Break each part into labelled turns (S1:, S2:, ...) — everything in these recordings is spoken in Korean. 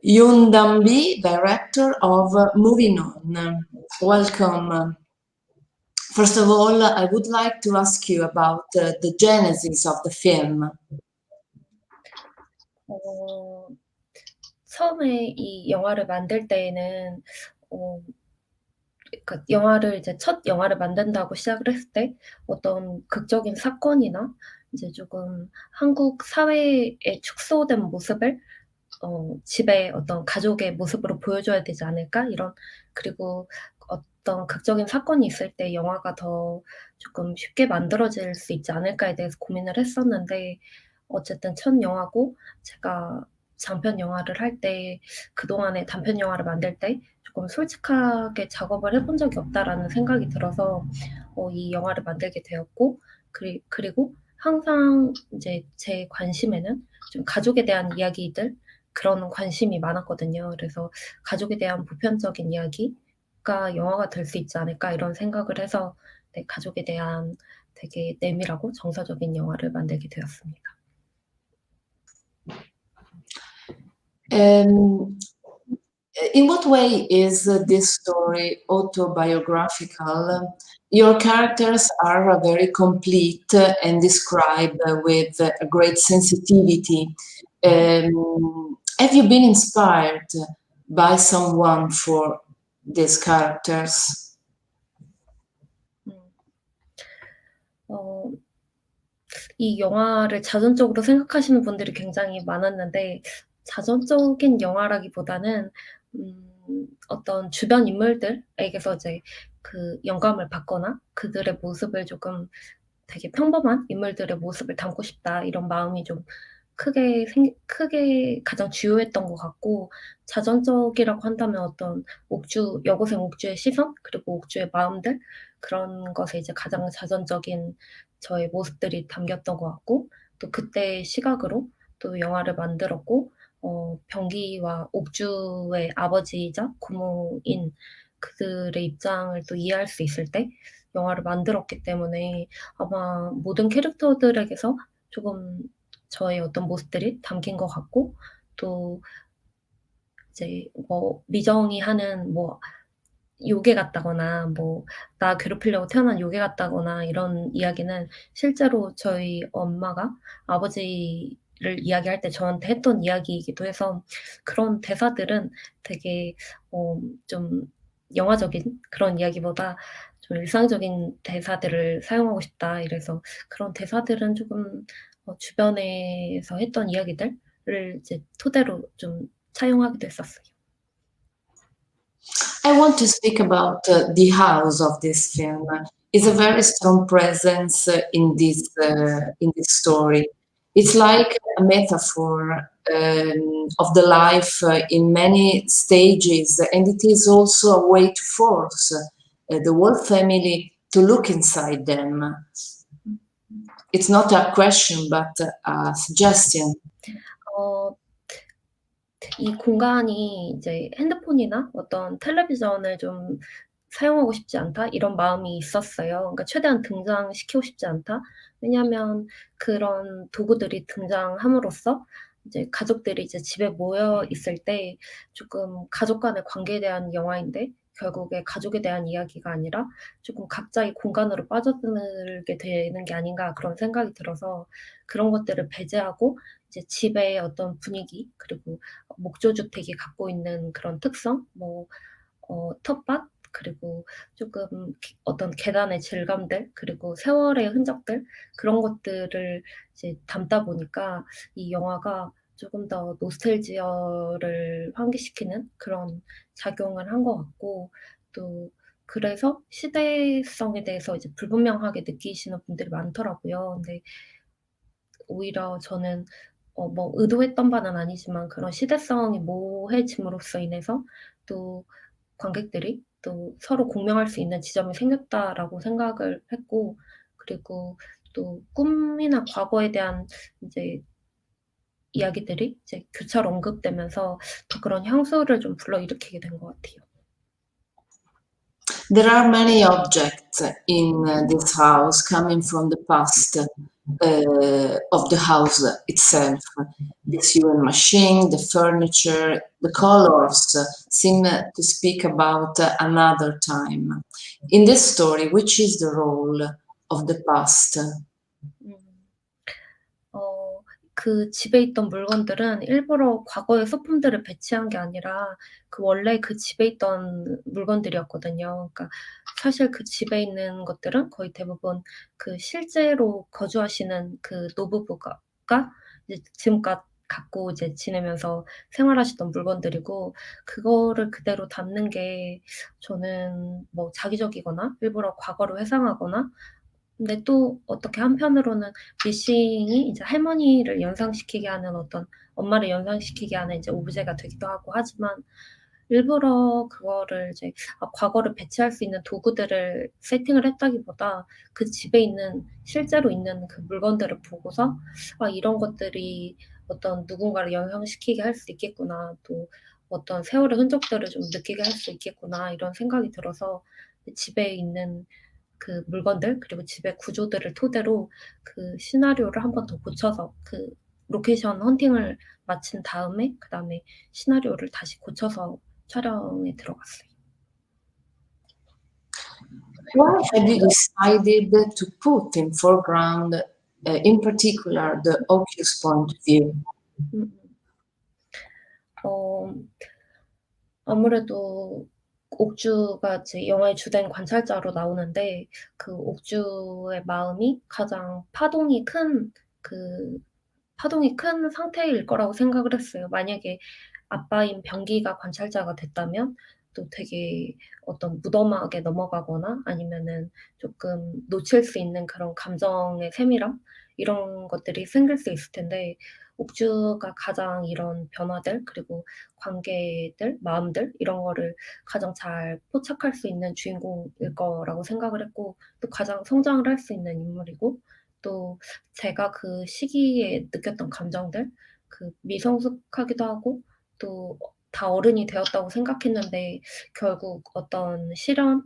S1: Yoon Dam-bi, director of Moving On. Welcome. First of all, I would like to ask you about the genesis of the film.
S2: 어, 처음에 이 영화를 만들 때에는 어, 그러니까 영화를 이제 첫 영화를 만든다고 시작을 했을 때 어떤 극적인 사건이나 이제 조금 한국 사회에 축소된 모습을 집에 어떤 가족의 모습으로 보여줘야 되지 않을까 이런 그리고 어떤 극적인 사건이 있을 때 영화가 더 조금 쉽게 만들어질 수 있지 않을까에 대해서 고민을 했었는데 어쨌든 첫 영화고 제가 장편 영화를 할 때 그동안에 단편 영화를 만들 때 조금 솔직하게 작업을 해본 적이 없다라는 생각이 들어서 이 영화를 만들게 되었고 그리고 항상 이제 제 관심에는 좀 가족에 대한 이야기들 그런 관심이 많았거든요. 그래서 '가족에 대한 보편적인 이야기가 영화가 될 수 있지 않을까.' 이런 생각을 해서 네 가족에 대한 되게 내밀하고 정서적인 영화를 만들게 되었습니다.
S1: Um, in what way is this story autobiographical? Your characters are very complete and described with a great sensitivity. Have you been inspired by someone for these characters?
S2: 음. 어 이 영화를 자전적으로 생각하시는 분들이 굉장히 많았는데 자전적인 영화라기보다는 어떤 주변 인물들에게서 이제 그 영감을 받거나 그들의 모습을 조금 되게 '평범한 인물들의 모습을 담고 싶다.' 이런 마음이 좀 크게 가장 주요했던 것 같고 자전적이라고 한다면 어떤 여고생 옥주의 시선 그리고 옥주의 마음들 그런 것에 이제 가장 자전적인 저의 모습들이 담겼던 것 같고 또 그때의 시각으로 또 영화를 만들었고 병기와 옥주의 아버지이자 고모인 그들의 입장을 또 이해할 수 있을 때 영화를 만들었기 때문에 아마 모든 캐릭터들에게서 조금 저의 어떤 모습들이 담긴 것 같고 또 이제 뭐 미정이 하는 뭐 요괴 같다거나 뭐 나 괴롭히려고 태어난 요괴 같다거나 이런 이야기는 실제로 저희 엄마가 아버지를 이야기할 때 저한테 했던 이야기이기도 해서 그런 대사들은 되게 좀 영화적인 그런 이야기보다 좀 일상적인 대사들을 사용하고 싶다 이래서 그런 대사들은 조금 주변에서 했던 이야기들을 이제 토대로 좀 차용하기도 했었어요.
S1: I want to speak about the house of this film. It's a very strong presence in this story. It's like a metaphor of the life in many stages, and it is also a way to force the whole family to look inside them. It's not a question, but a suggestion.
S2: 어 이 공간이 이제 '핸드폰이나 어떤 텔레비전을 좀 사용하고 싶지 않다.' 이런 마음이 있었어요. 그러니까 '최대한 등장시키고 싶지 않다.' 왜냐하면 그런 도구들이 등장함으로써 이제 가족들이 이제 집에 모여 있을 때 조금 가족 간의 관계에 대한 영화인데 결국에 가족에 대한 이야기가 아니라 조금 각자의 공간으로 빠져들게 되는 게 아닌가 그런 생각이 들어서 그런 것들을 배제하고 이제 집의 어떤 분위기 그리고 목조 주택이 갖고 있는 그런 특성 텃밭 그리고 쪼끔 어떤 계단의 질감들 그리고 세월의 흔적들 그런 것들을 이제 담다 보니까 이 영화가 조금 더 노스텔지어를 환기시키는 그런 작용을 한 것 같고 또 그래서 시대성에 대해서 이제 불분명하게 느끼시는 분들이 많더라고요. 근데 오히려 저는 뭐 의도했던 바는 아니지만 그런 시대성이 모호해짐으로써 인해서 또 관객들이 또 서로 공명할 수 있는 지점이 생겼다라고 생각을 했고 그리고 또 꿈이나 과거에 대한 이제 이야기들이 이제 교차로 언급되면서 더 그런 향수를 좀 불러일으키게 된 것 같아요.
S1: There are many objects in this house coming from the past of the house itself. The sewing machine, the furniture, the colors seem to speak about another time. In this story, which is the role of the past?
S2: 음. 그 집에 있던 물건들은 일부러 과거의 소품들을 배치한 게 아니라 원래 그 집에 있던 물건들이었거든요. 그러니까 사실 그 집에 있는 것들은 거의 대부분 그 실제로 거주하시는 그 노부부가 이제 지금껏 갖고 이제 지내면서 생활하시던 물건들이고, 그거를 그대로 담는 게 저는 뭐 자기적이거나 일부러 과거를 회상하거나, 근데 또 어떻게 한편으로는 미싱이 이제 할머니를 연상시키게 하는, 어떤 엄마를 연상시키게 하는 이제 오브제가 되기도 하고 하지만, 일부러 그거를 이제 과거를 배치할 수 있는 도구들을 세팅을 했다기보다 그 집에 있는 실제로 있는 그 물건들을 보고서 '아 이런 것들이 어떤 누군가를 연상시키게 할 수 있겠구나. 또 어떤 세월의 흔적들을 좀 느끼게 할 수 있겠구나.' 이런 생각이 들어서 집에 있는 그 물건들 그리고 집의 구조들을 토대로 그 시나리오를 한 번 더 고쳐서, 그 로케이션 헌팅을 마친 다음에 그다음에 시나리오를 다시 고쳐서 촬영에 들어갔어요.
S1: Why have you decided to put in foreground, in particular, the Oculus point of view?
S2: 음음. 어 아무래도 옥주가 제 영화의 주된 관찰자로 나오는데, 그 옥주의 마음이 가장 그 파동이 큰 상태일 거라고 생각을 했어요. 만약에 아빠인 병기가 관찰자가 됐다면 또 되게 어떤 무덤하게 넘어가거나 아니면은 쪼끔 놓칠 수 있는 그런 감정의 세밀함, 이런 것들이 생길 수 있을 텐데, 옥주가 가장 이런 변화들 그리고 관계들, 마음들 이런 거를 가장 잘 포착할 수 있는 주인공일 거라고 생각을 했고, 또 가장 성장을 할 수 있는 인물이고, 또 제가 그 시기에 느꼈던 감정들, 그 미성숙하기도 하고 또 다 어른이 되었다고 생각했는데 결국 어떤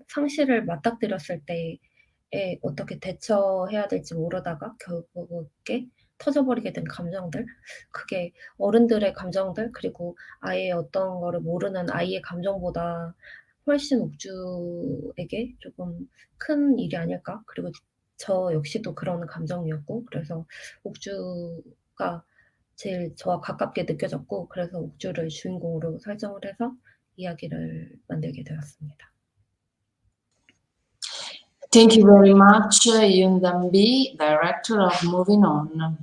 S2: 상실을 맞닥뜨렸을 때에 어떻게 대처해야 될지 모르다가 결국에 터져버리게 된 감정들, 그게 어른들의 감정들 그리고 아예 어떤 거를 모르는 아이의 감정보다 훨씬 옥주에게 조금 큰 일이 아닐까. 그리고 저 역시도 그런 감정이었고, 그래서 옥주가 제일 저와 가깝게 느껴졌고, 그래서 옥주를 주인공으로 설정을 해서 이야기를 만들게 되었습니다.
S1: Thank you very much, Yoon Dan-bi, director of Moving On.